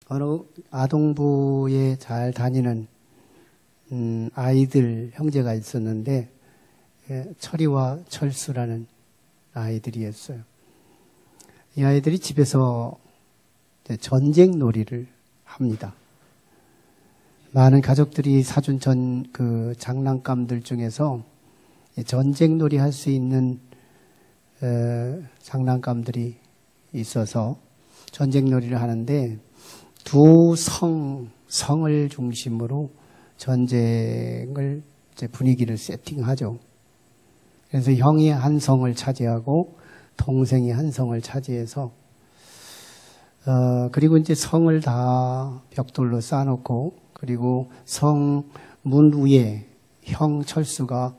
어느 아동부에 잘 다니는 아이들 형제가 있었는데 철이와 철수라는 아이들이었어요. 이 아이들이 집에서 전쟁 놀이를 합니다. 많은 가족들이 사준 그 장난감들 중에서 전쟁 놀이 할 수 있는 장난감들이 있어서 전쟁 놀이를 하는데 두 성을 중심으로 전쟁을 분위기를 세팅하죠. 그래서 형이 한 성을 차지하고 동생이 한 성을 차지해서 그리고 이제 성을 다 벽돌로 쌓아놓고 그리고 성 문 위에 형 철수가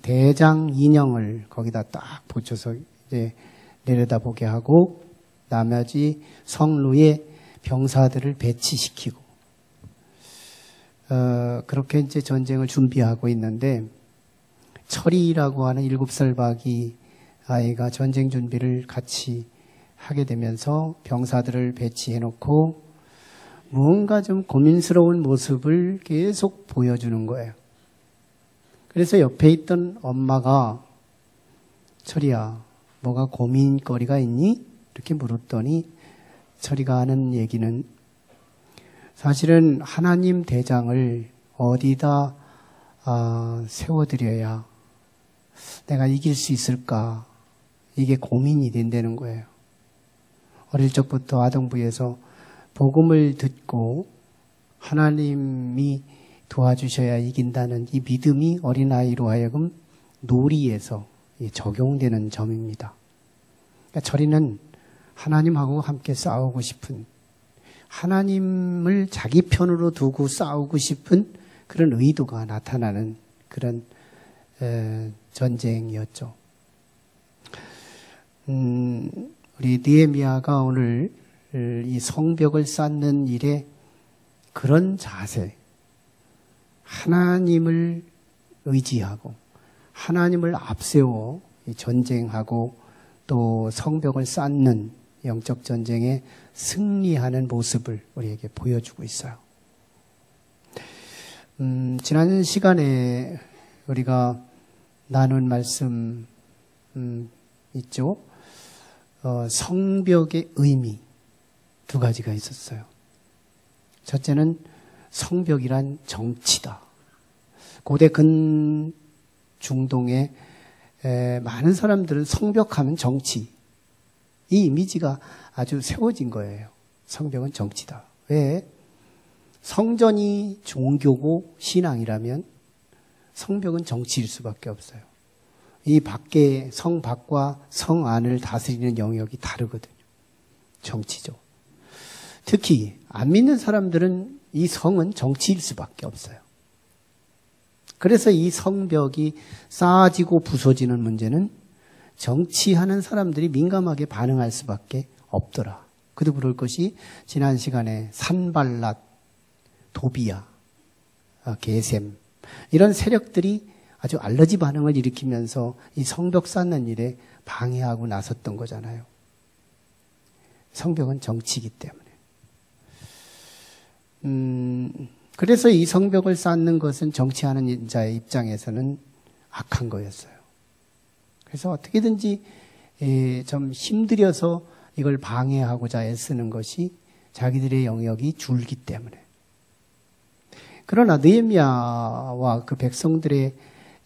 대장 인형을 거기다 딱 붙여서 이제 내려다보게 하고 나머지 성루에 병사들을 배치시키고 그렇게 이제 전쟁을 준비하고 있는데 철이라고 하는 7살 박이 아이가 전쟁 준비를 같이 하게 되면서 병사들을 배치해놓고 뭔가 좀 고민스러운 모습을 계속 보여주는 거예요. 그래서 옆에 있던 엄마가 철이야, 뭐가 고민거리가 있니? 이렇게 물었더니 철이가 하는 얘기는 사실은 하나님 대장을 어디다 세워드려야 내가 이길 수 있을까? 이게 고민이 된다는 거예요. 어릴 적부터 아동부에서 복음을 듣고 하나님이 도와주셔야 이긴다는 이 믿음이 어린아이로 하여금 놀이에서 적용되는 점입니다. 그러니까 철이는 하나님하고 함께 싸우고 싶은, 하나님을 자기 편으로 두고 싸우고 싶은 그런 의도가 나타나는 그런 전쟁이었죠. 우리 느헤미야가 오늘 이 성벽을 쌓는 일에 그런 자세, 하나님을 의지하고 하나님을 앞세워 전쟁하고 또 성벽을 쌓는 영적 전쟁에 승리하는 모습을 우리에게 보여주고 있어요. 지난 시간에 우리가 나눈 말씀 있죠. 성벽의 의미 두 가지가 있었어요. 첫째는 성벽이란 정치다. 고대 근중동에 많은 사람들은 성벽하면 정치, 이 이미지가 아주 세워진 거예요. 성벽은 정치다. 왜? 성전이 종교고 신앙이라면 성벽은 정치일 수밖에 없어요. 이 밖에, 성 밖과 성 안을 다스리는 영역이 다르거든요. 정치죠. 특히 안 믿는 사람들은 이 성은 정치일 수밖에 없어요. 그래서 이 성벽이 쌓아지고 부서지는 문제는 정치하는 사람들이 민감하게 반응할 수밖에 없더라. 그도 그럴 것이 지난 시간에 산발랏, 도비야, 게셈 이런 세력들이 아주 알러지 반응을 일으키면서 이 성벽 쌓는 일에 방해하고 나섰던 거잖아요. 성벽은 정치이기 때문에. 그래서 이 성벽을 쌓는 것은 정치하는 자의 입장에서는 악한 거였어요. 그래서 어떻게든지 좀 힘들여서 이걸 방해하고자 애쓰는 것이 자기들의 영역이 줄기 때문에. 그러나 느헤미야와 그 백성들의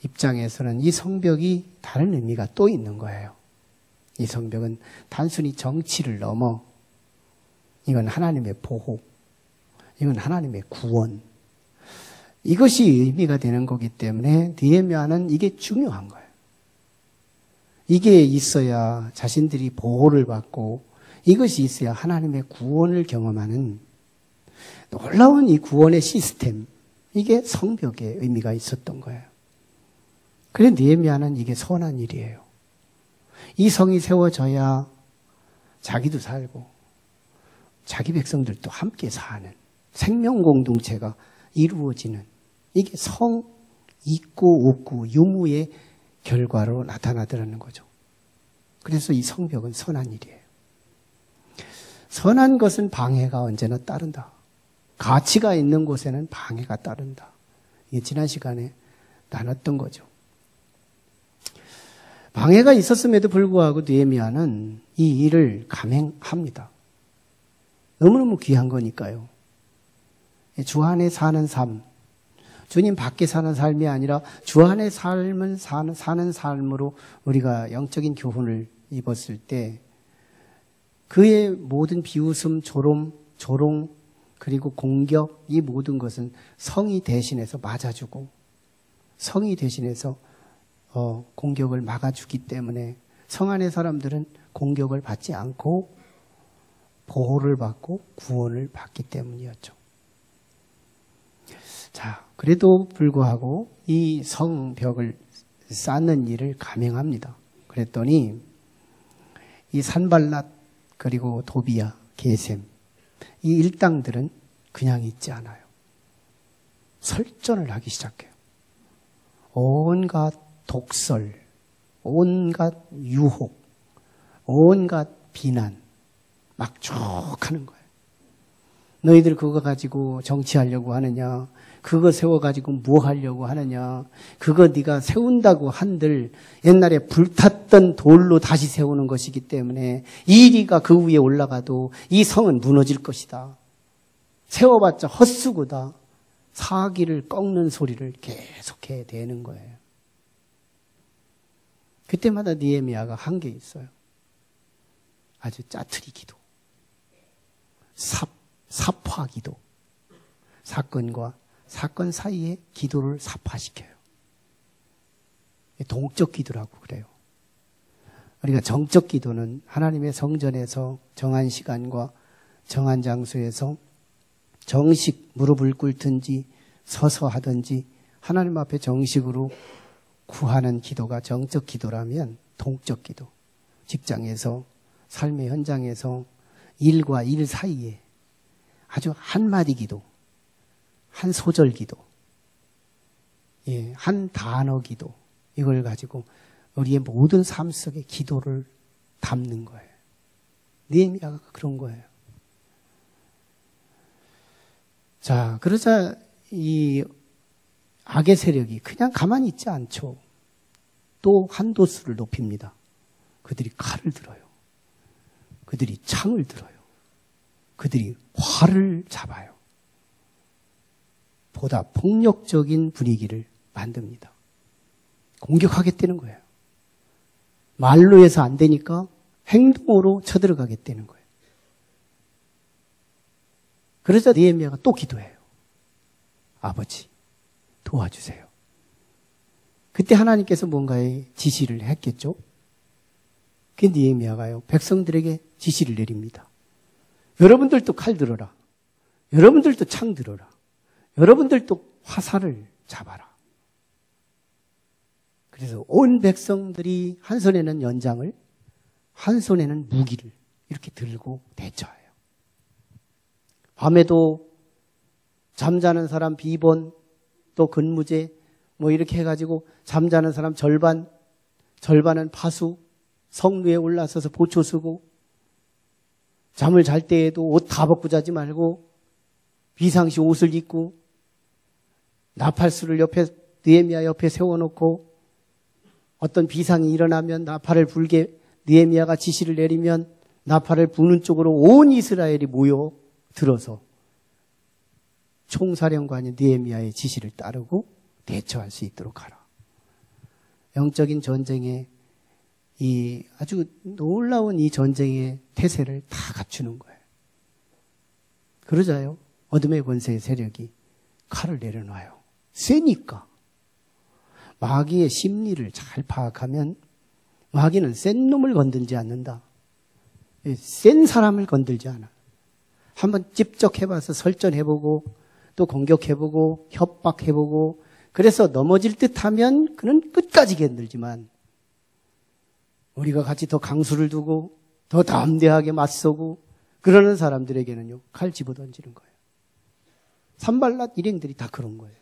입장에서는 이 성벽이 다른 의미가 또 있는 거예요. 이 성벽은 단순히 정치를 넘어 이건 하나님의 보호, 이건 하나님의 구원, 이것이 의미가 되는 거기 때문에 느헤미야는 이게 중요한 거예요. 이게 있어야 자신들이 보호를 받고 이것이 있어야 하나님의 구원을 경험하는 놀라운 이 구원의 시스템, 이게 성벽의 의미가 있었던 거예요. 그래서 느헤미야는 이게 선한 일이에요. 이 성이 세워져야 자기도 살고 자기 백성들도 함께 사는 생명 공동체가 이루어지는, 이게 성 있고 없고 유무의 결과로 나타나더라는 거죠. 그래서 이 성벽은 선한 일이에요. 선한 것은 방해가 언제나 따른다. 가치가 있는 곳에는 방해가 따른다. 이게 지난 시간에 나눴던 거죠. 방해가 있었음에도 불구하고 느헤미야는 이 일을 감행합니다. 너무너무 귀한 거니까요. 주 안에 사는 삶, 주님 밖에 사는 삶이 아니라 주 안에 삶을 사는 삶으로 우리가 영적인 교훈을 입었을 때 그의 모든 비웃음, 조롱, 그리고 공격, 이 모든 것은 성이 대신해서 맞아주고 성이 대신해서 공격을 막아주기 때문에 성 안의 사람들은 공격을 받지 않고 보호를 받고 구원을 받기 때문이었죠. 자, 그래도 불구하고 이 성벽을 쌓는 일을 감행합니다. 그랬더니 이 산발랏 그리고 도비야, 게셈 이 일당들은 그냥 있지 않아요. 설전을 하기 시작해요. 온갖 독설, 온갖 유혹, 온갖 비난 막 쭉 하는 거예요. 너희들 그거 가지고 정치하려고 하느냐? 그거 세워가지고 뭐 하려고 하느냐? 그거 네가 세운다고 한들 옛날에 불탔던 돌로 다시 세우는 것이기 때문에 이리가 그 위에 올라가도 이 성은 무너질 것이다. 세워봤자 헛수고다. 사기를 꺾는 소리를 계속해 대는 거예요. 그때마다 느헤미야가 한 게 있어요. 아주 짜투리 기도. 삽화 기도. 사건과 사건 사이에 기도를 삽화시켜요. 동적 기도라고 그래요. 우리가 정적 기도는 하나님의 성전에서 정한 시간과 정한 장소에서 정식 무릎을 꿇든지 서서 하든지 하나님 앞에 정식으로 구하는 기도가 정적 기도라면 동적 기도, 직장에서 삶의 현장에서 일과 일 사이에 아주 한마디 기도, 한 소절 기도, 한 단어 기도, 이걸 가지고 우리의 모든 삶 속에 기도를 담는 거예요. 느헤미야가 그런 거예요. 자, 그러자 이 악의 세력이 그냥 가만히 있지 않죠. 또 한도수를 높입니다. 그들이 칼을 들어요. 그들이 창을 들어요. 그들이 활을 잡아요. 보다 폭력적인 분위기를 만듭니다. 공격하겠다는 거예요. 말로 해서 안 되니까 행동으로 쳐들어가겠다는 거예요. 그러자 느헤미야가 또 기도해요. 아버지, 도와주세요. 그때 하나님께서 뭔가의 지시를 했겠죠? 그 느헤미야가요, 백성들에게 지시를 내립니다. 여러분들도 칼 들어라. 여러분들도 창 들어라. 여러분들도 화살을 잡아라. 그래서 온 백성들이 한 손에는 연장을, 한 손에는 무기를 이렇게 들고 대처해요. 밤에도 잠자는 사람 비번, 또 근무제, 뭐 이렇게 해가지고 잠자는 사람 절반은 파수, 성 위에 올라서서 보초 쓰고, 잠을 잘 때에도 옷 다 벗고 자지 말고 비상시 옷을 입고 나팔수를 옆에 느헤미야 옆에 세워놓고 어떤 비상이 일어나면 나팔을 불게 느헤미야가 지시를 내리면 나팔을 부는 쪽으로 온 이스라엘이 모여 들어서 총사령관이 느헤미야의 지시를 따르고 대처할 수 있도록 하라. 영적인 전쟁에 이 아주 놀라운 이 전쟁의 태세를 다 갖추는 거예요. 그러자요, 어둠의 권세의 세력이 칼을 내려놔요. 세니까. 마귀의 심리를 잘 파악하면 마귀는 센 놈을 건들지 않는다. 센 사람을 건들지 않아. 한번 찝적해봐서 설전해보고 또 공격해보고 협박해보고 그래서 넘어질 듯하면 그는 끝까지 견들지만 우리가 같이 더 강수를 두고 더 담대하게 맞서고 그러는 사람들에게는요, 칼 집어던지는 거예요. 산발랏 일행들이 다 그런 거예요.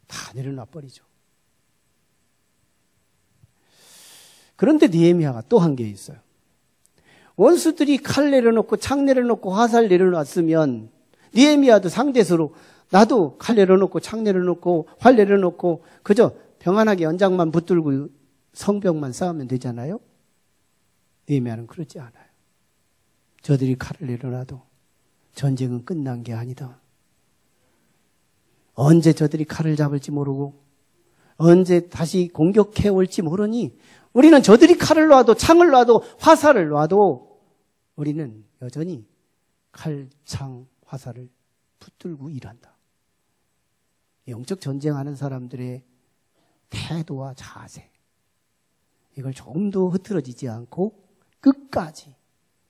다 내려놔버리죠. 그런데 느헤미야가 또 한 게 있어요. 원수들이 칼 내려놓고 창 내려놓고 화살 내려놨으면 느헤미야도 상대서로 나도 칼 내려놓고 창 내려놓고 활 내려놓고 그저 평안하게 연장만 붙들고 성벽만 쌓으면 되잖아요. 느헤미야는 그러지 않아요. 저들이 칼을 내려놔도 전쟁은 끝난 게 아니다. 언제 저들이 칼을 잡을지 모르고 언제 다시 공격해 올지 모르니 우리는 저들이 칼을 놔도 창을 놔도 화살을 놔도 우리는 여전히 칼, 창, 화살을 붙들고 일한다. 영적 전쟁하는 사람들의 태도와 자세, 이걸 조금도 흐트러지지 않고 끝까지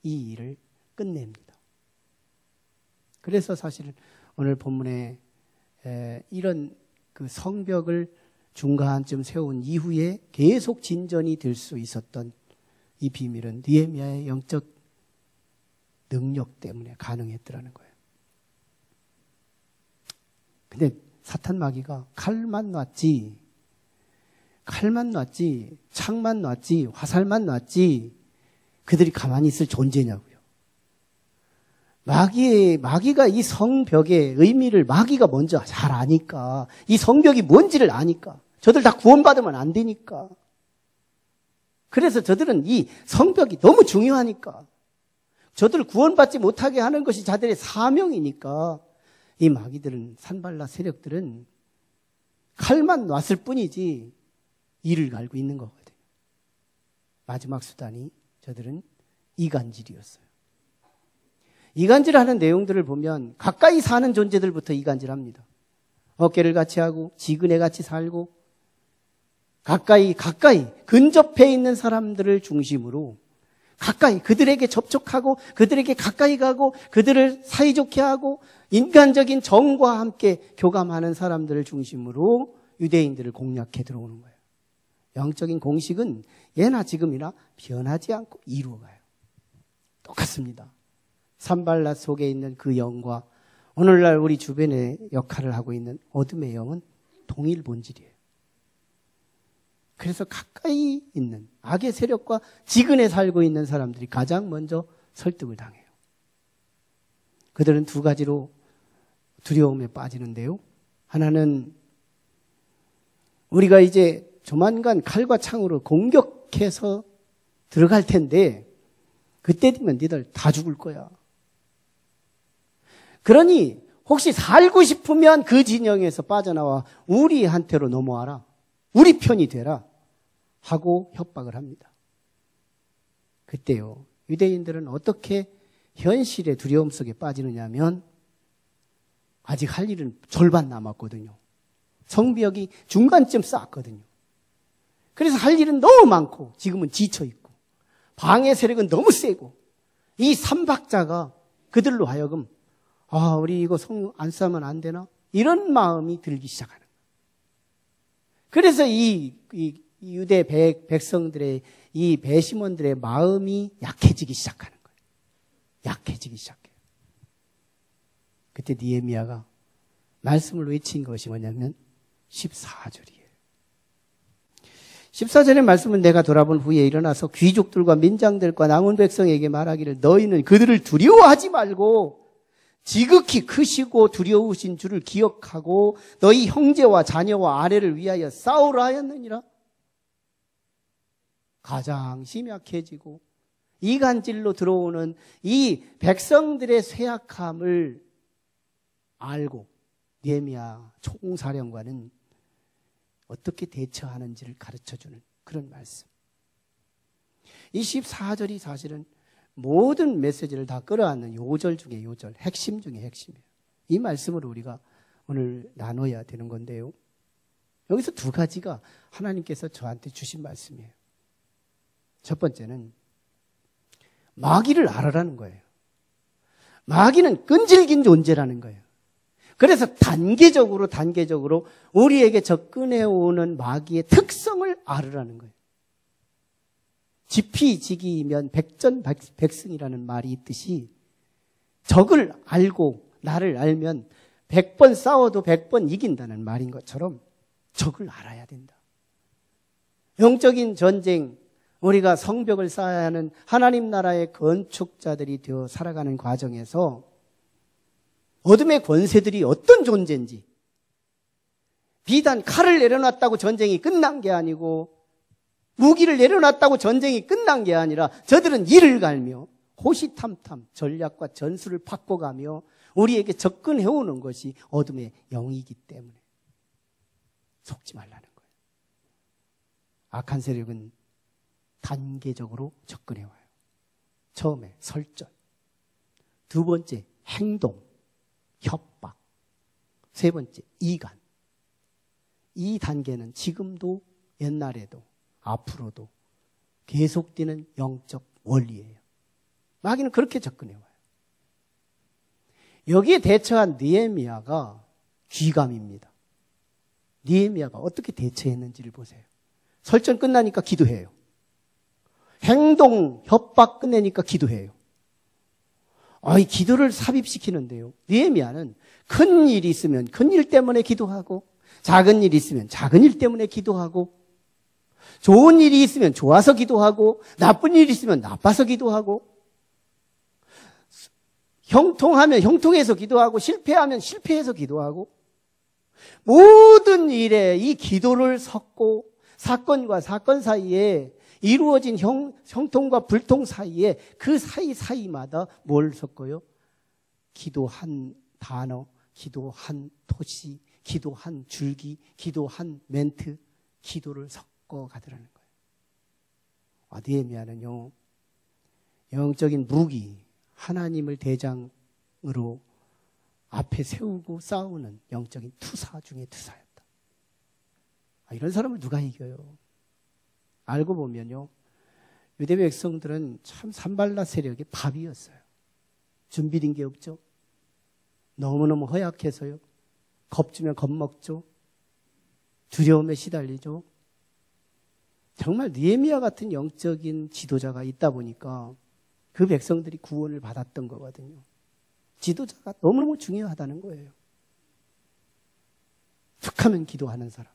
이 일을 끝냅니다. 그래서 사실 오늘 본문에 이런 그 성벽을 중간쯤 세운 이후에 계속 진전이 될 수 있었던 이 비밀은 느헤미야의 영적 능력 때문에 가능했더라는 거예요. 근데 사탄 마귀가 칼만 놨지, 창만 놨지, 화살만 놨지 그들이 가만히 있을 존재냐고요. 마귀가 이 성벽의 의미를 마귀가 먼저 잘 아니까, 이 성벽이 뭔지를 아니까, 저들 다 구원받으면 안 되니까. 그래서 저들은 이 성벽이 너무 중요하니까, 저들을 구원받지 못하게 하는 것이 자들의 사명이니까, 이 마귀들은, 산발라 세력들은 칼만 놨을 뿐이지 이를 갈고 있는 거거든요. 마지막 수단이 저들은 이간질이었어요. 이간질하는 내용들을 보면 가까이 사는 존재들부터 이간질합니다. 어깨를 같이 하고 지근에 같이 살고 가까이 근접해 있는 사람들을 중심으로 가까이 그들에게 접촉하고 그들에게 가까이 가고 그들을 사이좋게 하고 인간적인 정과 함께 교감하는 사람들을 중심으로 유대인들을 공략해 들어오는 거예요. 영적인 공식은 예나 지금이나 변하지 않고 이루어가요. 똑같습니다. 산발랏 속에 있는 그 영과 오늘날 우리 주변에 역할을 하고 있는 어둠의 영은 동일 본질이에요. 그래서 가까이 있는 악의 세력과 지근에 살고 있는 사람들이 가장 먼저 설득을 당해요. 그들은 두 가지로 두려움에 빠지는데요. 하나는 우리가 이제 조만간 칼과 창으로 공격해서 들어갈 텐데 그때 되면 니들 다 죽을 거야. 그러니 혹시 살고 싶으면 그 진영에서 빠져나와 우리한테로 넘어와라. 우리 편이 되라. 하고 협박을 합니다. 그때요. 유대인들은 어떻게 현실의 두려움 속에 빠지느냐 하면 아직 할 일은 절반 남았거든요. 성벽이 중간쯤 쌓았거든요. 그래서 할 일은 너무 많고 지금은 지쳐있고 방해 세력은 너무 세고 이 삼박자가 그들로 하여금 우리 이거 성 안 쌓으면 안 되나? 이런 마음이 들기 시작하는 거예요. 그래서 이 유대 백성들의 이 배심원들의 마음이 약해지기 시작하는 거예요. 약해지기 시작해요. 그때 느헤미야가 말씀을 외친 것이 뭐냐면 14절이에요. 14절의 말씀은 내가 돌아본 후에 일어나서 귀족들과 민장들과 남은 백성에게 말하기를 너희는 그들을 두려워하지 말고 지극히 크시고 두려우신 줄을 기억하고 너희 형제와 자녀와 아내를 위하여 싸우라 하였느니라. 가장 심약해지고 이간질로 들어오는 이 백성들의 쇠약함을 알고 느헤미야 총사령관은 어떻게 대처하는지를 가르쳐주는 그런 말씀. 이 14절이 사실은 모든 메시지를 다 끌어안는 요절 중에 요절, 핵심 중에 핵심이에요. 이 말씀으로 우리가 오늘 나눠야 되는 건데요. 여기서 두 가지가 하나님께서 저한테 주신 말씀이에요. 첫 번째는 마귀를 알아라는 거예요. 마귀는 끈질긴 존재라는 거예요. 그래서 단계적으로 우리에게 접근해오는 마귀의 특성을 알으라는 거예요. 지피지기이면 백전백승이라는 말이 있듯이 적을 알고 나를 알면 100번 싸워도 100번 이긴다는 말인 것처럼 적을 알아야 된다. 영적인 전쟁, 우리가 성벽을 쌓아야 하는 하나님 나라의 건축자들이 되어 살아가는 과정에서 어둠의 권세들이 어떤 존재인지, 비단 칼을 내려놨다고 전쟁이 끝난 게 아니고 무기를 내려놨다고 전쟁이 끝난 게 아니라 저들은 이를 갈며 호시탐탐 전략과 전술을 바꿔가며 우리에게 접근해오는 것이 어둠의 영이기 때문에 속지 말라는 거예요. 악한 세력은 단계적으로 접근해와요. 처음에 설전, 두 번째 행동, 협박, 세 번째 이간. 이 단계는 지금도 옛날에도 앞으로도 계속되는 영적 원리예요. 마귀는 그렇게 접근해와요. 여기에 대처한 느헤미야가 귀감입니다. 느헤미야가 어떻게 대처했는지를 보세요. 설전 끝나니까 기도해요. 행동, 협박 끝내니까 기도해요. 이 기도를 삽입시키는데요. 느헤미야는 큰 일이 있으면 큰 일 때문에 기도하고, 작은 일이 있으면 작은 일 때문에 기도하고, 좋은 일이 있으면 좋아서 기도하고, 나쁜 일이 있으면 나빠서 기도하고, 형통하면 형통해서 기도하고, 실패하면 실패해서 기도하고, 모든 일에 이 기도를 섞고 사건과 사건 사이에 이루어진 형통과 불통 사이에 그 사이마다 뭘 섞어요? 기도한 단어, 기도한 토시, 기도한 줄기, 기도한 멘트, 기도를 섞어가더라는 거예요. 느헤미야는요, 영적인 무기, 하나님을 대장으로 앞에 세우고 싸우는 영적인 투사 중에 투사였다. 이런 사람을 누가 이겨요? 알고 보면요, 유대 백성들은 참 산발라 세력의 밥이었어요. 준비된 게 없죠. 너무너무 허약해서요. 겁주면 겁먹죠. 두려움에 시달리죠. 정말 느헤미야 같은 영적인 지도자가 있다 보니까 그 백성들이 구원을 받았던 거거든요. 지도자가 너무너무 중요하다는 거예요. 툭하면 기도하는 사람,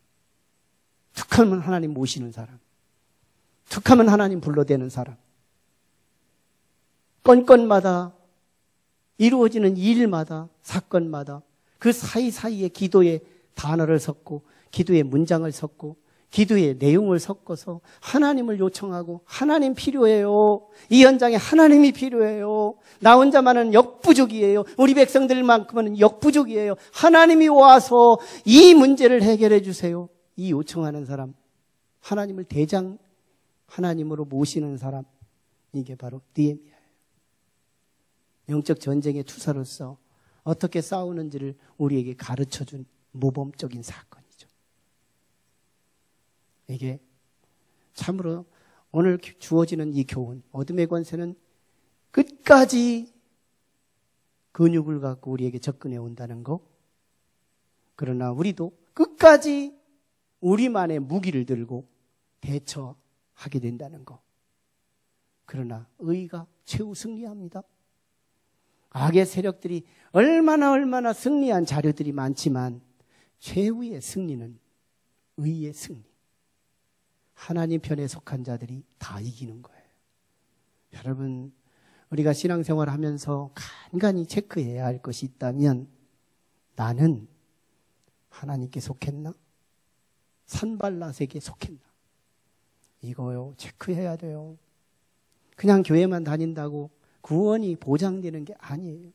툭하면 하나님 모시는 사람, 툭하면 하나님 불러대는 사람, 건건마다 이루어지는 일마다 사건마다 그 사이사이에 기도의 단어를 섞고 기도의 문장을 섞고 기도의 내용을 섞어서 하나님을 요청하고, 하나님 필요해요. 이 현장에 하나님이 필요해요. 나 혼자만은 역부족이에요. 우리 백성들만큼은 역부족이에요. 하나님이 와서 이 문제를 해결해 주세요. 이 요청하는 사람, 하나님을 대장 하나님으로 모시는 사람, 이게 바로 느헤미야예요. 영적 전쟁의 투사로서 어떻게 싸우는지를 우리에게 가르쳐준 모범적인 사건이죠. 이게 참으로 오늘 주어지는 이 교훈, 어둠의 권세는 끝까지 근육을 갖고 우리에게 접근해 온다는 거, 그러나 우리도 끝까지 우리만의 무기를 들고 대처하게 된다는 거. 그러나 의가 최후 승리합니다. 악의 세력들이 얼마나 승리한 자료들이 많지만 최후의 승리는 의의 승리. 하나님 편에 속한 자들이 다 이기는 거예요. 여러분, 우리가 신앙생활을 하면서 간간히 체크해야 할 것이 있다면, 나는 하나님께 속했나? 산발랏에게 속했나? 이거요, 체크해야 돼요. 그냥 교회만 다닌다고 구원이 보장되는 게 아니에요.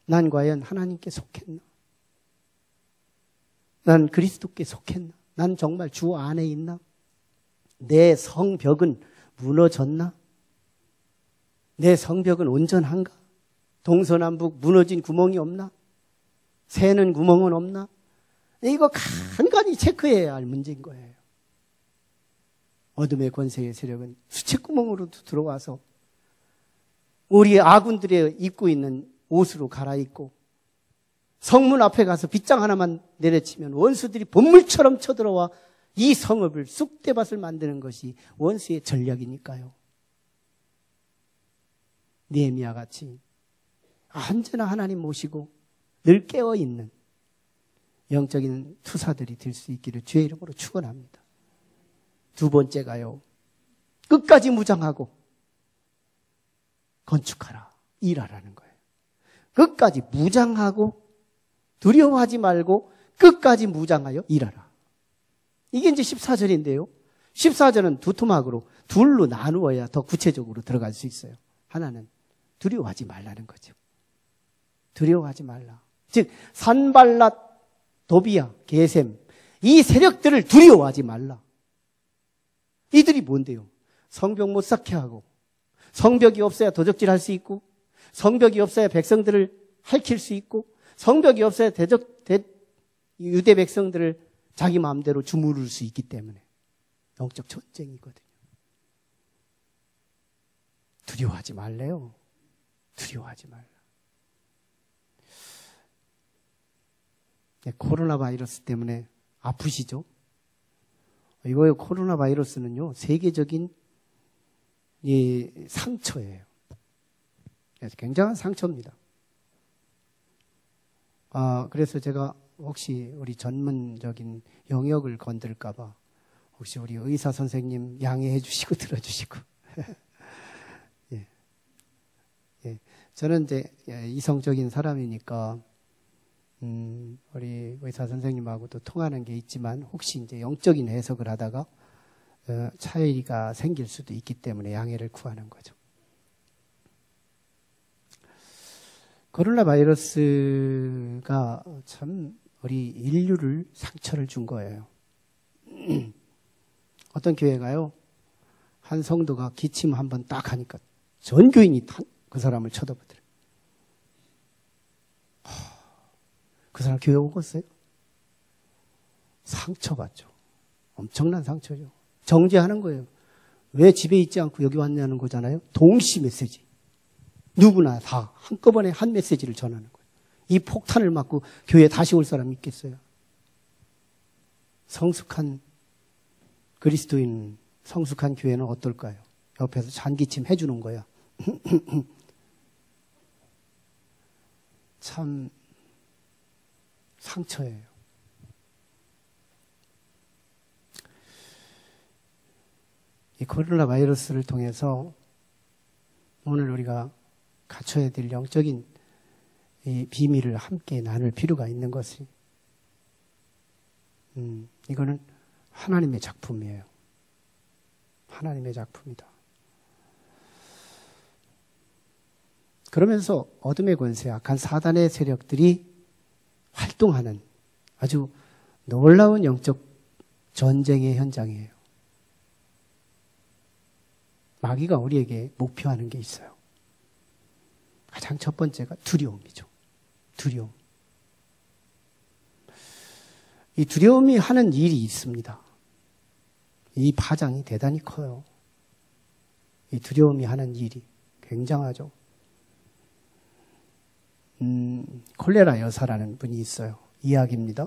난 과연 하나님께 속했나? 난 그리스도께 속했나? 난 정말 주 안에 있나? 내 성벽은 무너졌나? 내 성벽은 온전한가? 동서남북 무너진 구멍이 없나? 새는 구멍은 없나? 이거 간간히 체크해야 할 문제인 거예요. 어둠의 권세의 세력은 수채구멍으로도 들어와서 우리의 아군들의 입고 있는 옷으로 갈아입고 성문 앞에 가서 빗장 하나만 내려치면 원수들이 본물처럼 쳐들어와 이 성읍을 쑥대밭을 만드는 것이 원수의 전략이니까요. 느헤미야 같이 언제나 하나님 모시고 늘 깨어있는 영적인 투사들이 될 수 있기를 주의 이름으로 축원합니다. 두 번째가요, 끝까지 무장하고 건축하라. 일하라는 거예요. 끝까지 무장하고 두려워하지 말고 끝까지 무장하여 일하라. 이게 이제 14절인데요. 14절은 두 토막으로 둘로 나누어야 더 구체적으로 들어갈 수 있어요. 하나는 두려워하지 말라는 거죠. 두려워하지 말라. 즉 산발랏, 도비야, 게셈 이 세력들을 두려워하지 말라. 이들이 뭔데요? 성벽 못 쌓게 하고 성벽이 없어야 도적질할 수 있고 성벽이 없어야 백성들을 핥힐 수 있고 성벽이 없어야 유대 백성들을 자기 마음대로 주무를 수 있기 때문에 영적 전쟁이거든요. 두려워하지 말래요. 두려워하지 말라. 네, 코로나 바이러스 때문에 아프시죠? 이거요, 코로나 바이러스는요, 세계적인 상처예요. 굉장한 상처입니다. 그래서 제가 혹시 우리 전문적인 영역을 건들까봐 혹시 우리 의사 선생님 양해해 주시고 들어주시고. 예. 예. 저는 이제 이성적인 사람이니까, 우리 의사 선생님하고도 통하는 게 있지만 혹시 이제 영적인 해석을 하다가 차이가 생길 수도 있기 때문에 양해를 구하는 거죠. 코로나 바이러스가 참 우리 인류를 상처를 준 거예요. 어떤 교회가요, 한 성도가 기침 한번 딱 하니까 전 교인이 그 사람을 쳐다보더래요. 그 사람 교회 오겠어요? 상처받죠. 엄청난 상처죠. 정죄하는 거예요. 왜 집에 있지 않고 여기 왔냐는 거잖아요. 동시 메시지. 누구나 다 한꺼번에 한 메시지를 전하는 거예요. 이 폭탄을 맞고 교회에 다시 올 사람이 있겠어요? 성숙한 그리스도인, 성숙한 교회는 어떨까요? 옆에서 잔기침 해주는 거야. 참 상처예요. 이 코로나 바이러스를 통해서 오늘 우리가 갖춰야 될 영적인 이 비밀을 함께 나눌 필요가 있는 것이, 이거는 하나님의 작품이에요. 하나님의 작품이다. 그러면서 어둠의 권세, 악한 사단의 세력들이 활동하는 아주 놀라운 영적 전쟁의 현장이에요. 마귀가 우리에게 목표하는 게 있어요. 가장 첫 번째가 두려움이죠. 두려움. 이 두려움이 하는 일이 있습니다. 이 파장이 대단히 커요. 이 두려움이 하는 일이 굉장하죠. 콜레라 여사라는 분이 있어요. 이야기입니다.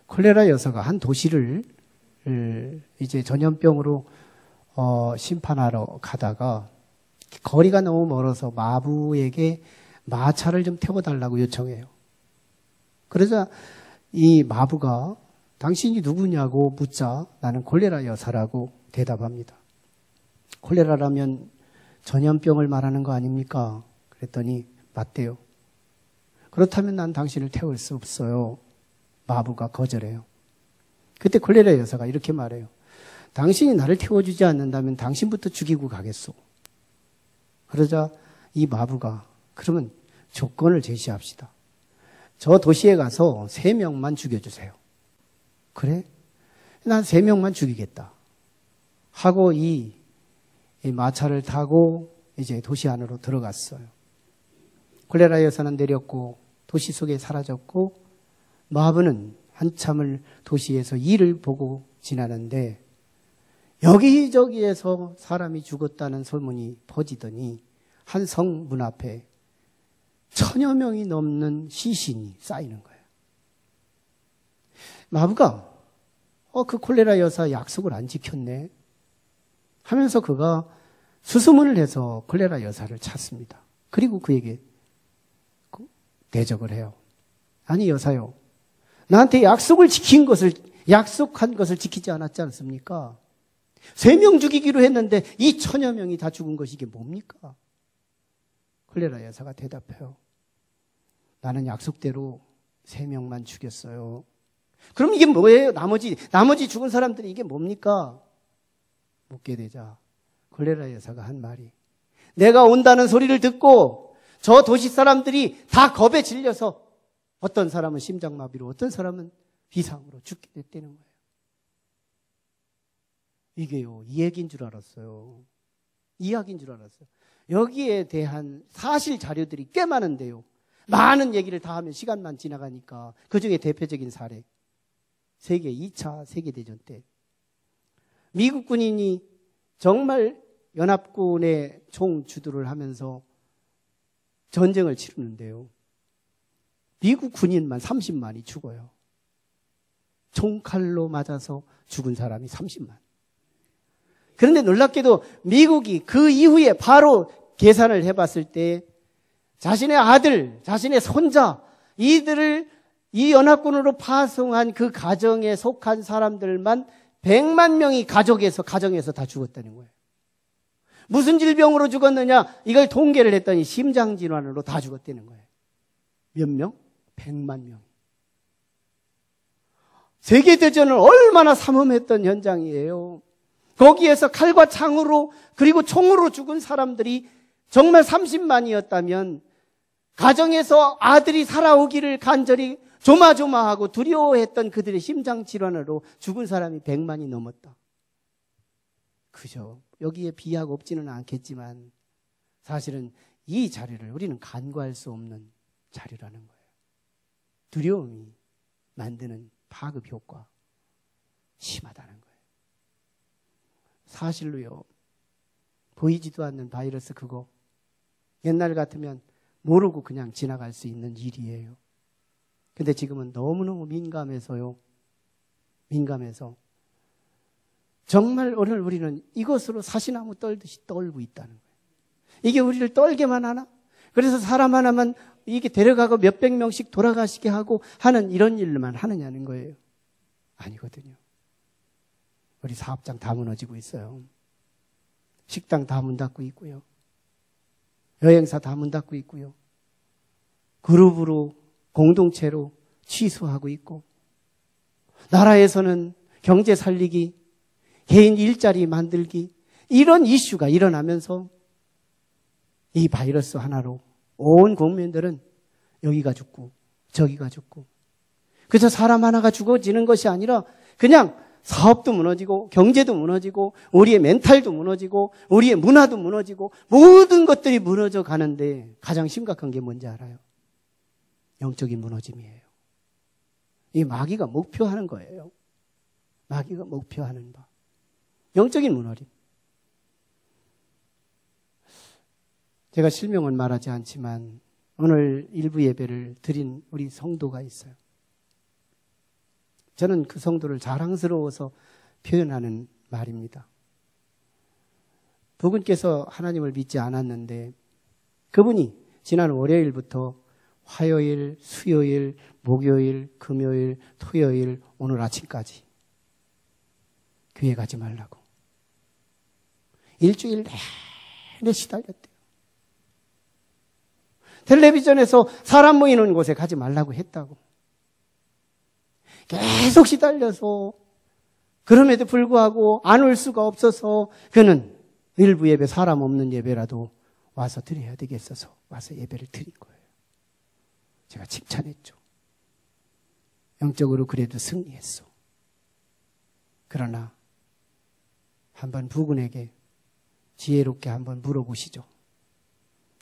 콜레라 여사가 한 도시를 이제 전염병으로 심판하러 가다가 거리가 너무 멀어서 마부에게 마차를 좀 태워달라고 요청해요. 그러자 이 마부가 당신이 누구냐고 묻자 나는 콜레라 여사라고 대답합니다. 콜레라라면 전염병을 말하는 거 아닙니까? 그랬더니 맞대요. 그렇다면 난 당신을 태울 수 없어요. 마부가 거절해요. 그때 콜레라 여사가 이렇게 말해요. 당신이 나를 태워주지 않는다면 당신부터 죽이고 가겠소. 그러자 이 마부가 그러면 조건을 제시합시다. 저 도시에 가서 3명만 죽여주세요. 그래? 난 3명만 죽이겠다. 하고 이 마차를 타고 이제 도시 안으로 들어갔어요. 콜레라 여사는 내렸고 도시 속에 사라졌고 마부는 한참을 도시에서 일을 보고 지나는데 여기저기에서 사람이 죽었다는 소문이 퍼지더니 한 성 문 앞에 1000여 명이 넘는 시신이 쌓이는 거예요. 마부가 그 콜레라 여사 약속을 안 지켰네 하면서 그가 수소문을 해서 콜레라 여사를 찾습니다. 그리고 그에게 대적을 해요. 아니 여사요, 나한테 약속한 것을 지키지 않았지 않습니까? 3명 죽이기로 했는데 2천여 명이 다 죽은 것이 이게 뭡니까? 콜레라 여사가 대답해요. 나는 약속대로 3명만 죽였어요. 그럼 이게 뭐예요? 나머지 죽은 사람들이 이게 뭡니까? 묻게 되자 콜레라 여사가 한 말이, 내가 온다는 소리를 듣고 저 도시 사람들이 다 겁에 질려서 어떤 사람은 심장마비로, 어떤 사람은 비상으로 죽게 됐다는 거예요. 이게요, 이 얘기인 줄 알았어요. 이야기인 줄 알았어요. 여기에 대한 사실 자료들이 꽤 많은데요. 많은 얘기를 다 하면 시간만 지나가니까 그 중에 대표적인 사례, 2차 세계대전 때 미국 군인이 정말 연합군의 총주도를 하면서 전쟁을 치르는데요. 미국 군인만 30만이 죽어요. 총칼로 맞아서 죽은 사람이 30만. 그런데 놀랍게도 미국이 그 이후에 바로 계산을 해봤을 때 자신의 아들, 자신의 손자, 이들을 이 연합군으로 파송한 그 가정에 속한 사람들만 100만 명이 가정에서 다 죽었다는 거예요. 무슨 질병으로 죽었느냐? 이걸 통계를 했더니 심장질환으로 다 죽었다는 거예요. 몇 명? 100만 명. 세계대전을 얼마나 삼엄했던 현장이에요. 거기에서 칼과 창으로 그리고 총으로 죽은 사람들이 정말 30만이었다면 가정에서 아들이 살아오기를 간절히 조마조마하고 두려워했던 그들의 심장질환으로 죽은 사람이 100만이 넘었다. 그죠? 여기에 비하가 없지는 않겠지만 사실은 이 자료를 우리는 간과할 수 없는 자료라는 거예요. 두려움이 만드는 파급 효과 심하다는 거예요. 사실로요, 보이지도 않는 바이러스 그거 옛날 같으면 모르고 그냥 지나갈 수 있는 일이에요. 근데 지금은 너무너무 민감해서 정말 오늘 우리는 이것으로 사시나무 떨듯이 떨고 있다는 거예요. 이게 우리를 떨게만 하나? 그래서 사람 하나만 이게 데려가고 몇백 명씩 돌아가시게 하고 하는 이런 일만 하느냐는 거예요. 아니거든요. 우리 사업장 다 무너지고 있어요. 식당 다 문 닫고 있고요. 여행사 다 문 닫고 있고요. 그룹으로 공동체로 취소하고 있고, 나라에서는 경제 살리기, 개인 일자리 만들기, 이런 이슈가 일어나면서 이 바이러스 하나로 온 국민들은 여기가 죽고 저기가 죽고, 그래서 사람 하나가 죽어지는 것이 아니라 그냥 사업도 무너지고 경제도 무너지고 우리의 멘탈도 무너지고 우리의 문화도 무너지고 모든 것들이 무너져 가는데 가장 심각한 게 뭔지 알아요? 영적인 무너짐이에요. 이 마귀가 목표하는 거예요. 마귀가 목표하는 바. 영적인 무너짐. 제가 실명은 말하지 않지만 오늘 일부 예배를 드린 우리 성도가 있어요. 저는 그 성도를 자랑스러워서 표현하는 말입니다. 그분께서 하나님을 믿지 않았는데 그분이 지난 월요일부터 화요일, 수요일, 목요일, 금요일, 토요일, 오늘 아침까지 교회 가지 말라고 일주일 내내 시달렸대요. 텔레비전에서 사람 모이는 곳에 가지 말라고 했다고. 계속 시달려서 그럼에도 불구하고 안 올 수가 없어서 그는 일부 예배, 사람 없는 예배라도 와서 드려야 되겠어서 와서 예배를 드린 거예요. 제가 칭찬했죠. 영적으로 그래도 승리했어. 그러나 한번 부군에게 지혜롭게 한번 물어보시죠.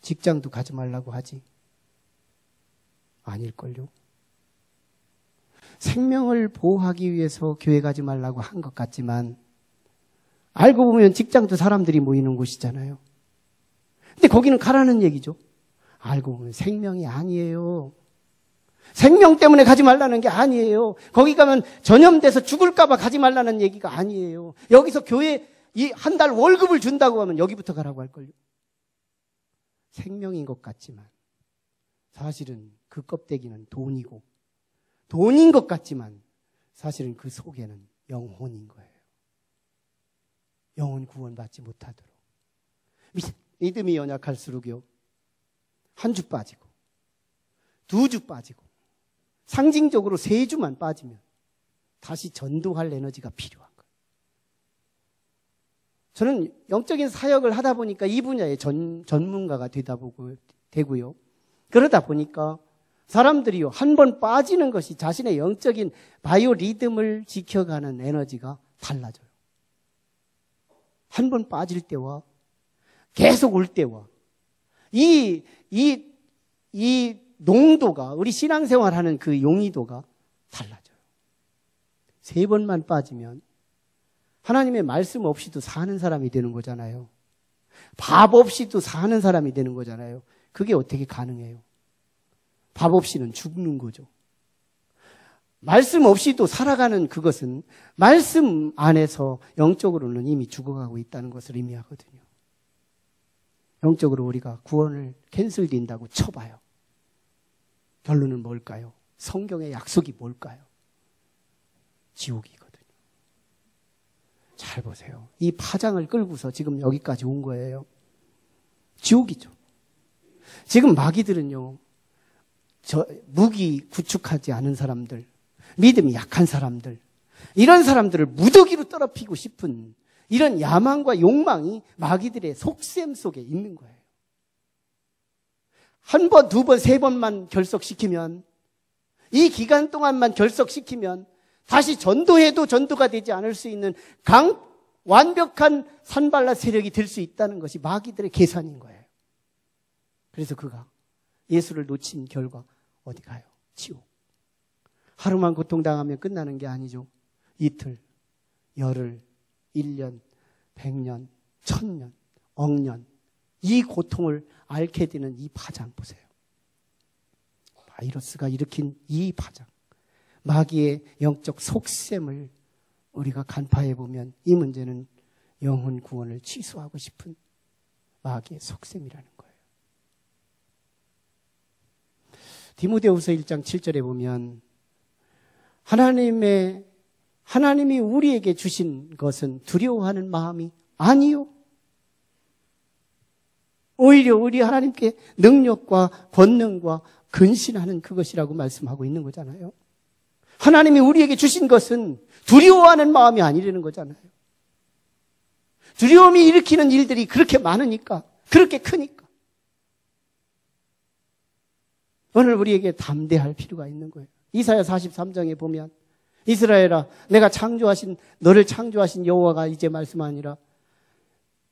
직장도 가지 말라고 하지? 아닐걸요. 생명을 보호하기 위해서 교회 가지 말라고 한 것 같지만 알고 보면 직장도 사람들이 모이는 곳이잖아요. 근데 거기는 가라는 얘기죠. 알고 보면 생명이 아니에요. 생명 때문에 가지 말라는 게 아니에요. 거기 가면 전염돼서 죽을까 봐 가지 말라는 얘기가 아니에요. 여기서 교회 이 한 달 월급을 준다고 하면 여기부터 가라고 할걸요. 생명인 것 같지만 사실은 그 껍데기는 돈이고 돈인 것 같지만 사실은 그 속에는 영혼인 거예요. 영혼 구원받지 못하도록. 믿음이 연약할수록요, 한 주 빠지고 2주 빠지고 상징적으로 3주만 빠지면 다시 전도할 에너지가 필요한 거예요. 저는 영적인 사역을 하다 보니까 이 분야의 전문가가 되고요. 그러다 보니까 사람들이요, 한 번 빠지는 것이 자신의 영적인 바이오 리듬을 지켜가는 에너지가 달라져요. 한 번 빠질 때와 계속 올 때와 이 농도가, 우리 신앙생활하는 그 용의도가 달라져요. 3번만 빠지면 하나님의 말씀 없이도 사는 사람이 되는 거잖아요. 밥 없이도 사는 사람이 되는 거잖아요. 그게 어떻게 가능해요? 밥 없이는 죽는 거죠. 말씀 없이도 살아가는 그것은 말씀 안에서 영적으로는 이미 죽어가고 있다는 것을 의미하거든요. 영적으로 우리가 구원을 캔슬된다고 쳐봐요. 결론은 뭘까요? 성경의 약속이 뭘까요? 지옥이거든요. 잘 보세요. 이 파장을 끌고서 지금 여기까지 온 거예요. 지옥이죠. 지금 마귀들은요, 무기 구축하지 않은 사람들, 믿음이 약한 사람들, 이런 사람들을 무더기로 떨어뜨리고 싶은 이런 야망과 욕망이 마귀들의 속셈 속에 있는 거예요. 한 번, 2번, 3번만 결석시키면, 이 기간 동안만 결석시키면 다시 전도해도 전도가 되지 않을 수 있는 완벽한 산발라 세력이 될 수 있다는 것이 마귀들의 계산인 거예요. 그래서 그가 예수를 놓친 결과 어디 가요? 지옥. 하루만 고통당하면 끝나는 게 아니죠. 이틀, 열흘, 1년, 100년, 1000년, 억년, 이 고통을 앓게 되는 이 파장 보세요. 바이러스가 일으킨 이 파장, 마귀의 영적 속셈을 우리가 간파해 보면 이 문제는 영혼 구원을 취소하고 싶은 마귀의 속셈이라는 거예요. 디모데후서 1장 7절에 보면 하나님이 우리에게 주신 것은 두려워하는 마음이 아니요, 오히려 우리 하나님께 능력과 권능과 근신하는 그것이라고 말씀하고 있는 거잖아요. 하나님이 우리에게 주신 것은 두려워하는 마음이 아니라는 거잖아요. 두려움이 일으키는 일들이 그렇게 많으니까, 그렇게 크니까 오늘 우리에게 담대할 필요가 있는 거예요. 이사야 43장에 보면 이스라엘아, 너를 창조하신 여호와가 이제 말씀하니라.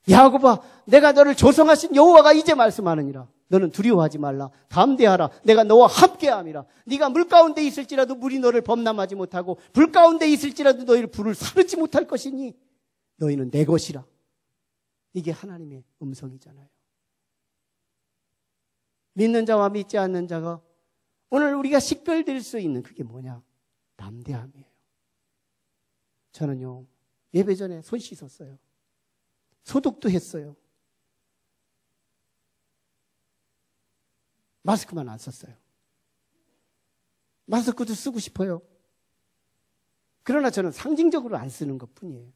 야곱아, 내가 너를 조성하신 여호와가 이제 말씀하느니라. 너는 두려워하지 말라. 담대하라. 내가 너와 함께함이라. 네가 물 가운데 있을지라도 물이 너를 범람하지 못하고 불 가운데 있을지라도 너희를 불을 사르지 못할 것이니 너희는 내 것이라. 이게 하나님의 음성이잖아요. 믿는 자와 믿지 않는 자가 오늘 우리가 식별될 수 있는 그게 뭐냐? 담대함이에요. 저는요, 예배 전에 손 씻었어요. 소독도 했어요. 마스크만 안 썼어요. 마스크도 쓰고 싶어요. 그러나 저는 상징적으로 안 쓰는 것뿐이에요.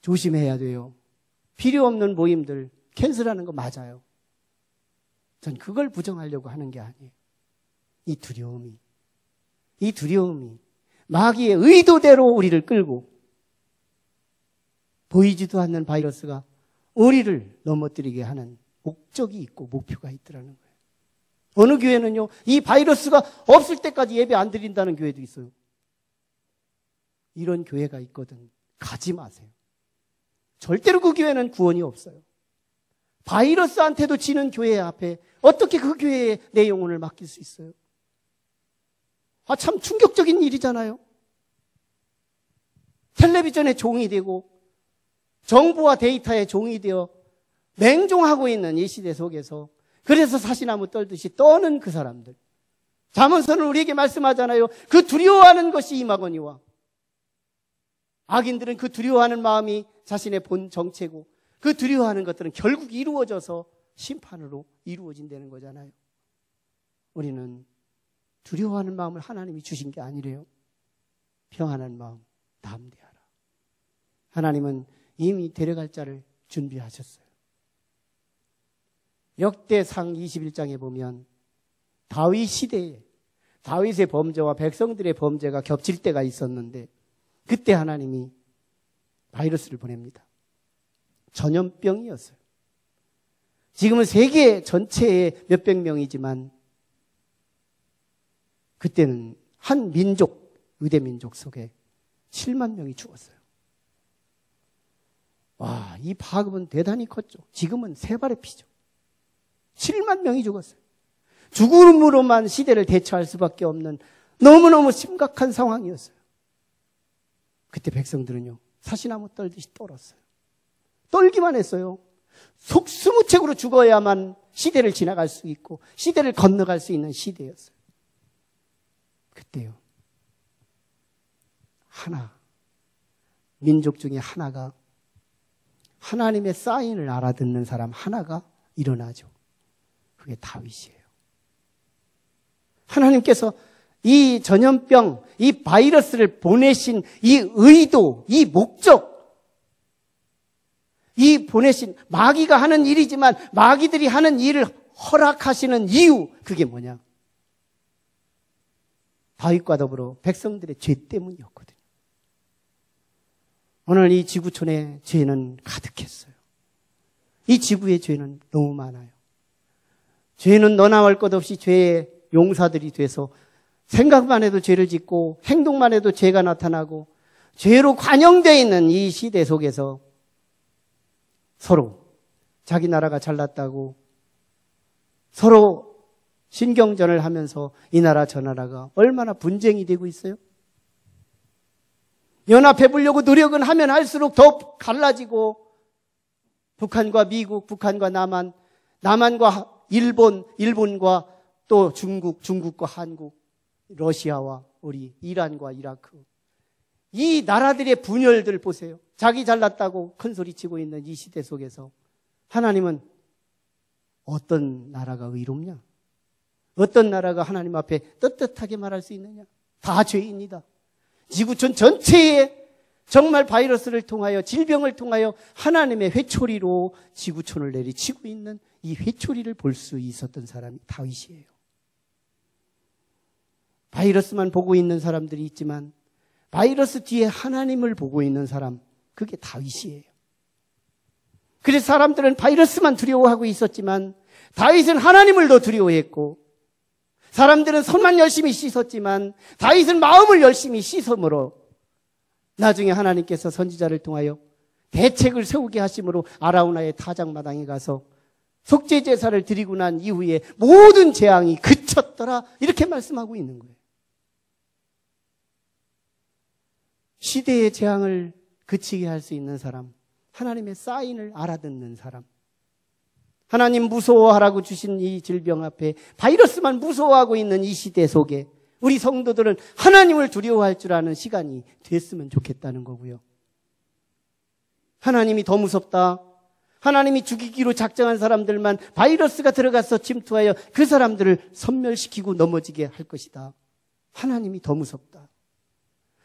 조심해야 돼요. 필요 없는 모임들 캔슬하는 거 맞아요. 전 그걸 부정하려고 하는 게 아니에요. 이 두려움이 마귀의 의도대로 우리를 끌고 보이지도 않는 바이러스가 우리를 넘어뜨리게 하는 목적이 있고 목표가 있더라는 거예요. 어느 교회는요, 이 바이러스가 없을 때까지 예배 안 드린다는 교회도 있어요. 이런 교회가 있거든. 가지 마세요. 절대로 그 교회는 구원이 없어요. 바이러스한테도 지는 교회 앞에 어떻게 그 교회에 내 영혼을 맡길 수 있어요? 참 충격적인 일이잖아요. 텔레비전의 종이 되고 정보와 데이터의 종이 되어 맹종하고 있는 이 시대 속에서 그래서 사시나무 떨듯이 떠는 그 사람들. 잠언서는 우리에게 말씀하잖아요. 그 두려워하는 것이 임하거니와. 악인들은 그 두려워하는 마음이 자신의 본 정체고 그 두려워하는 것들은 결국 이루어져서 심판으로 이루어진다는 거잖아요. 우리는 두려워하는 마음을 하나님이 주신 게 아니래요. 평안한 마음, 담대하라. 하나님은 이미 데려갈 자를 준비하셨어요. 역대상 21장에 보면 다윗 시대에 다윗의 범죄와 백성들의 범죄가 겹칠 때가 있었는데 그때 하나님이 바이러스를 보냅니다. 전염병이었어요. 지금은 세계 전체에 몇백 명이지만 그때는 한 민족, 유대 민족 속에 7만 명이 죽었어요. 와, 이 파급은 대단히 컸죠. 지금은 세 발의 피죠. 7만 명이 죽었어요. 죽음으로만 시대를 대처할 수밖에 없는 너무너무 심각한 상황이었어요. 그때 백성들은요, 사시나무 떨듯이 떨었어요. 떨기만 했어요. 속수무책으로 죽어야만 시대를 지나갈 수 있고 시대를 건너갈 수 있는 시대였어요. 그때요, 민족 중에 하나가, 하나님의 사인을 알아듣는 사람 하나가 일어나죠. 그게 다윗이에요. 하나님께서 이 전염병, 이 바이러스를 보내신 이 의도, 이 목적, 이 보내신, 마귀가 하는 일이지만 마귀들이 하는 일을 허락하시는 이유, 그게 뭐냐? 다윗과 더불어 백성들의 죄 때문이었거든요. 오늘 이 지구촌에 죄는 가득했어요. 이 지구의 죄는 너무 많아요. 죄는 너나 할 것 없이 죄의 용사들이 돼서 생각만 해도 죄를 짓고 행동만 해도 죄가 나타나고 죄로 관영되어 있는 이 시대 속에서 서로 자기 나라가 잘났다고 서로 신경전을 하면서 이 나라 저 나라가 얼마나 분쟁이 되고 있어요? 연합해 보려고 노력은 하면 할수록 더 갈라지고 북한과 미국, 북한과 남한, 남한과 일본, 일본과 또 중국, 중국과 한국, 러시아와 우리 이란과 이라크, 이 나라들의 분열들 보세요. 자기 잘났다고 큰소리치고 있는 이 시대 속에서 하나님은 어떤 나라가 의롭냐? 어떤 나라가 하나님 앞에 떳떳하게 말할 수 있느냐? 다 죄인이다. 지구촌 전체에 정말 바이러스를 통하여, 질병을 통하여 하나님의 회초리로 지구촌을 내리치고 있는 이 회초리를 볼 수 있었던 사람이 다윗이에요. 바이러스만 보고 있는 사람들이 있지만 바이러스 뒤에 하나님을 보고 있는 사람, 그게 다윗이에요. 그래서 사람들은 바이러스만 두려워하고 있었지만 다윗은 하나님을 더 두려워했고, 사람들은 손만 열심히 씻었지만 다윗은 마음을 열심히 씻음으로 나중에 하나님께서 선지자를 통하여 대책을 세우게 하심으로 아라우나의 타작마당에 가서 속죄 제사를 드리고 난 이후에 모든 재앙이 그쳤더라, 이렇게 말씀하고 있는 거예요. 시대의 재앙을 그치게 할 수 있는 사람, 하나님의 사인을 알아듣는 사람, 하나님 무서워하라고 주신 이 질병 앞에 바이러스만 무서워하고 있는 이 시대 속에 우리 성도들은 하나님을 두려워할 줄 아는 시간이 됐으면 좋겠다는 거고요. 하나님이 더 무섭다, 하나님이 죽이기로 작정한 사람들만 바이러스가 들어가서 침투하여 그 사람들을 섬멸시키고 넘어지게 할 것이다. 하나님이 더 무섭다.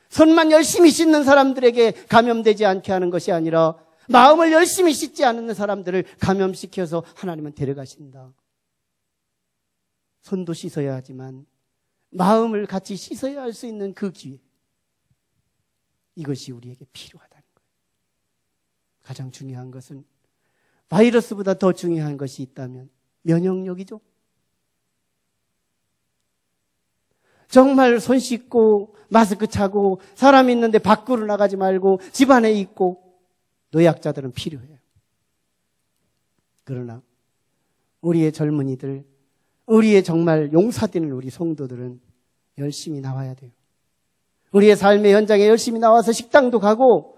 손만 열심히 씻는 사람들에게 감염되지 않게 하는 것이 아니라 마음을 열심히 씻지 않는 사람들을 감염시켜서 하나님은 데려가신다. 손도 씻어야 하지만 마음을 같이 씻어야 할 수 있는 그 기회, 이것이 우리에게 필요하다는 거예요. 가장 중요한 것은, 바이러스보다 더 중요한 것이 있다면 면역력이죠. 정말 손 씻고 마스크 차고 사람 있는데 밖으로 나가지 말고 집 안에 있고, 노약자들은 필요해요. 그러나 우리의 젊은이들, 우리의 정말 용사되는 우리 성도들은 열심히 나와야 돼요. 우리의 삶의 현장에 열심히 나와서 식당도 가고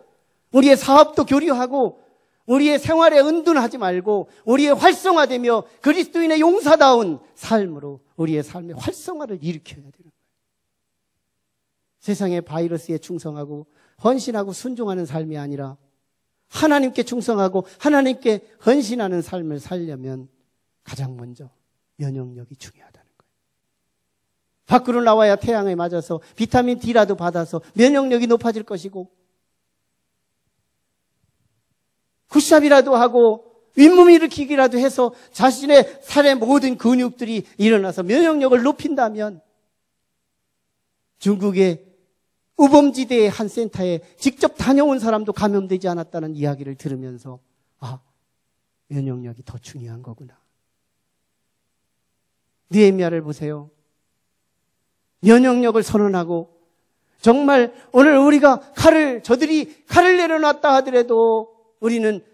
우리의 사업도 교류하고 우리의 생활에 은둔하지 말고 우리의 활성화되며 그리스도인의 용사다운 삶으로 우리의 삶의 활성화를 일으켜야 되는 거예요. 세상의 바이러스에 충성하고 헌신하고 순종하는 삶이 아니라 하나님께 충성하고 하나님께 헌신하는 삶을 살려면 가장 먼저 면역력이 중요하다는 거예요. 밖으로 나와야 태양에 맞아서 비타민 D라도 받아서 면역력이 높아질 것이고, 굿샵이라도 하고 윗몸 일으키기라도 해서 자신의 살의 모든 근육들이 일어나서 면역력을 높인다면 중국의 우범지대의 한 센터에 직접 다녀온 사람도 감염되지 않았다는 이야기를 들으면서 면역력이 더 중요한 거구나. 느헤미야를 보세요. 면역력을 선언하고 정말 오늘 우리가 저들이 칼을 내려놨다 하더라도 우리는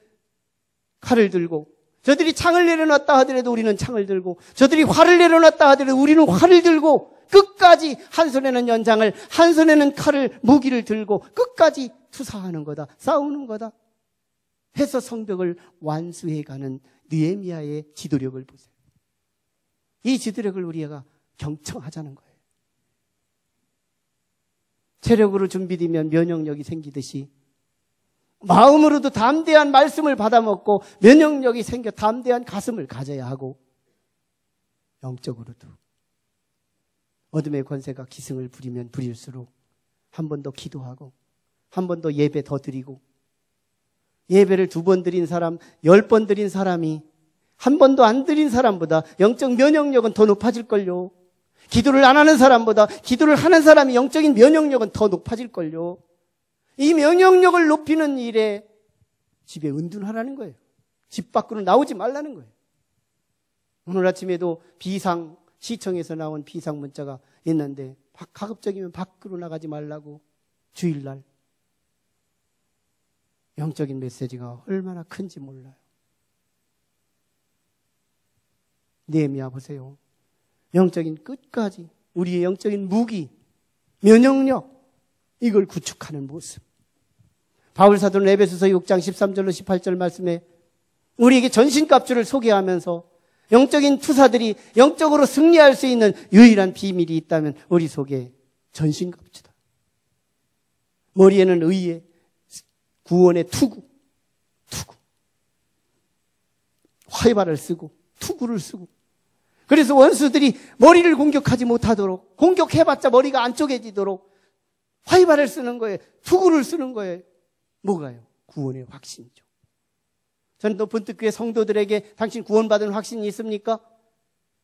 칼을 들고, 저들이 창을 내려놨다 하더라도 우리는 창을 들고, 저들이 활을 내려놨다 하더라도 우리는 활을 들고, 끝까지 한 손에는 연장을, 한 손에는 칼을, 무기를 들고 끝까지 투사하는 거다, 싸우는 거다 해서 성벽을 완수해가는 느헤미야의 지도력을 보세요. 이 지도력을 우리가 경청하자는 거예요. 체력으로 준비되면 면역력이 생기듯이 마음으로도 담대한 말씀을 받아먹고 면역력이 생겨 담대한 가슴을 가져야 하고, 영적으로도 어둠의 권세가 기승을 부리면 부릴수록 한 번 더 기도하고 한 번 더 예배 더 드리고, 예배를 2번 드린 사람, 10번 드린 사람이 한 번도 안 드린 사람보다 영적 면역력은 더 높아질걸요. 기도를 안 하는 사람보다 기도를 하는 사람이 영적인 면역력은 더 높아질걸요. 이 면역력을 높이는 일에 집에 은둔하라는 거예요. 집 밖으로 나오지 말라는 거예요. 오늘 아침에도 시청에서 나온 비상 문자가 있는데 가급적이면 밖으로 나가지 말라고, 주일날. 영적인 메시지가 얼마나 큰지 몰라요. 느헤미야 보세요. 영적인 끝까지 우리의 영적인 무기, 면역력, 이걸 구축하는 모습. 바울사도는 에베소서 6장 13절로 18절 말씀에 우리에게 전신갑주를 소개하면서 영적인 투사들이 영적으로 승리할 수 있는 유일한 비밀이 있다면 우리 속에 전신갑주다. 머리에는 의의, 구원의 투구. 화이발을 쓰고 투구를 쓰고, 그래서 원수들이 머리를 공격하지 못하도록, 공격해봤자 머리가 안 쪼개지도록 화이발을 쓰는 거예요. 투구를 쓰는 거예요. 뭐가요? 구원의 확신이죠. 저는 또 본특교회 성도들에게 당신 구원받은 확신이 있습니까?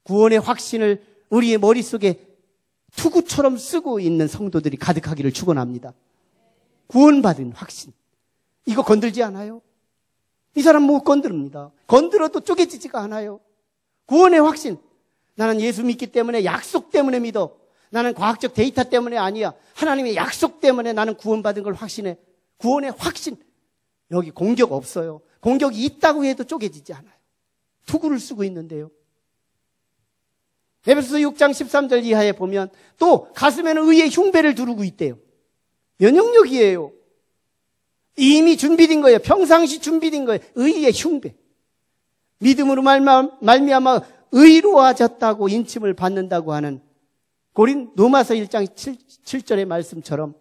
구원의 확신을 우리의 머릿속에 투구처럼 쓰고 있는 성도들이 가득하기를 축원합니다. 구원받은 확신. 이거 건들지 않아요? 이 사람 못 건드립니다. 건드려도 쪼개지지가 않아요. 구원의 확신. 나는 예수 믿기 때문에, 약속 때문에 믿어. 나는 과학적 데이터 때문에 아니야. 하나님의 약속 때문에 나는 구원받은 걸 확신해. 구원의 확신. 여기 공격 없어요. 공격이 있다고 해도 쪼개지지 않아요. 투구를 쓰고 있는데요. 에베소서 6장 13절 이하에 보면 또 가슴에는 의의 흉배를 두르고 있대요. 면역력이에요. 이미 준비된 거예요. 평상시 준비된 거예요. 의의 흉배. 믿음으로 말미암아 의로워졌다고 인침을 받는다고 하는 로마서 1장 7절의 말씀처럼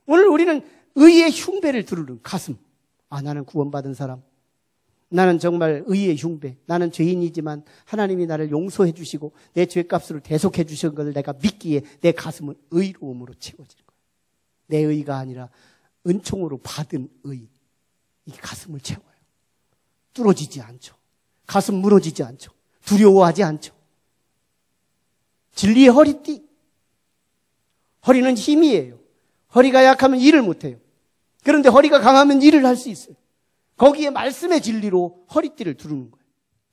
오늘 우리는 의의 흉배를 두르는 가슴. 나는 구원받은 사람. 나는 정말 의의 흉배. 나는 죄인이지만 하나님이 나를 용서해 주시고 내 죄값으로 대속해 주신 것을 내가 믿기에 내 가슴은 의로움으로 채워지는 거예요. 내 의가 아니라 은총으로 받은 의. 이게 가슴을 채워요. 뚫어지지 않죠. 가슴 무너지지 않죠. 두려워하지 않죠. 진리의 허리띠. 허리는 힘이에요. 허리가 약하면 일을 못해요. 그런데 허리가 강하면 일을 할 수 있어요. 거기에 말씀의 진리로 허리띠를 두르는 거예요.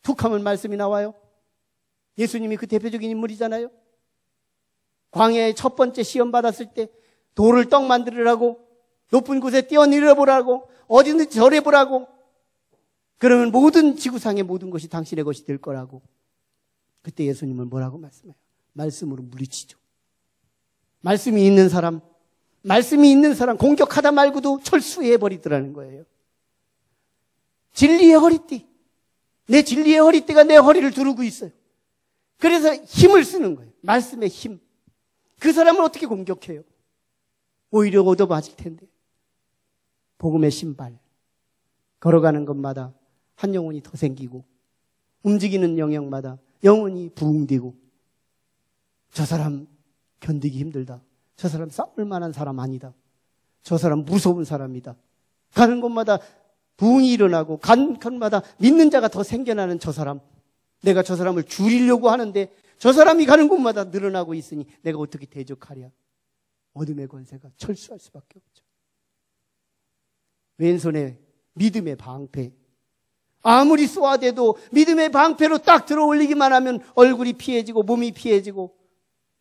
툭 하면 말씀이 나와요. 예수님이 그 대표적인 인물이잖아요. 광야에 첫 번째 시험 받았을 때 돌을 떡 만들으라고, 높은 곳에 뛰어내려보라고, 어디든지 절해보라고, 그러면 모든 지구상의 모든 것이 당신의 것이 될 거라고. 그때 예수님은 뭐라고 말씀해요? 말씀으로 물리치죠. 말씀이 있는 사람 공격하다 말고도 철수해버리더라는 거예요. 진리의 허리띠. 내 진리의 허리띠가 내 허리를 두르고 있어요. 그래서 힘을 쓰는 거예요. 말씀의 힘. 그 사람을 어떻게 공격해요? 오히려 얻어맞을 텐데. 복음의 신발. 걸어가는 것마다 한 영혼이 더 생기고, 움직이는 영역마다 영혼이 부흥되고, 저 사람 견디기 힘들다. 저 사람 싸울 만한 사람 아니다. 저 사람 무서운 사람이다. 가는 곳마다 부흥이 일어나고 간마다 믿는 자가 더 생겨나는 저 사람, 내가 저 사람을 줄이려고 하는데 저 사람이 가는 곳마다 늘어나고 있으니 내가 어떻게 대적하랴. 어둠의 권세가 철수할 수밖에 없죠. 왼손에 믿음의 방패. 아무리 쏘아대도 믿음의 방패로 딱 들어 올리기만 하면 얼굴이 피해지고 몸이 피해지고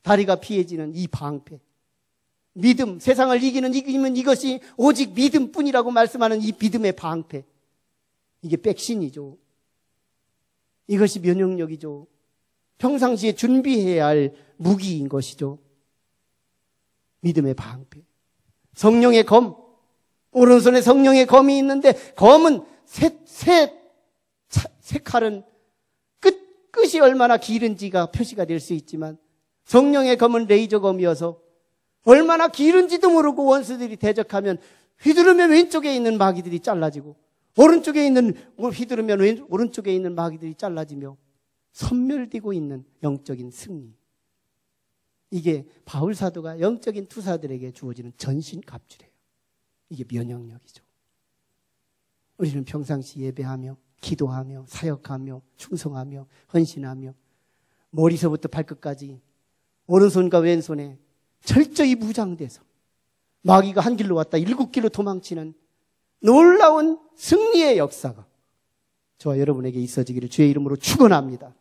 다리가 피해지는 이 방패. 믿음, 세상을 이기는 이것이 오직 믿음뿐이라고 말씀하는 이 믿음의 방패. 이게 백신이죠. 이것이 면역력이죠. 평상시에 준비해야 할 무기인 것이죠. 믿음의 방패. 성령의 검. 오른손에 성령의 검이 있는데 검은 새 칼은 끝이 얼마나 길은지가 표시가 될 수 있지만 성령의 검은 레이저 검이어서 얼마나 길은지도 모르고 원수들이 대적하면 휘두르면 왼쪽에 있는 마귀들이 잘라지고 오른쪽에 있는 휘두르면 오른쪽에 있는 마귀들이 잘라지며 섬멸되고 있는 영적인 승리. 이게 바울 사도가 영적인 투사들에게 주어지는 전신 갑주래요. 이게 면역력이죠. 우리는 평상시 예배하며 기도하며 사역하며 충성하며 헌신하며 머리서부터 발끝까지 오른손과 왼손에 철저히 무장돼서 마귀가 한 길로 왔다 7길로 도망치는 놀라운 승리의 역사가 저와 여러분에게 있어지기를 주의 이름으로 축원합니다.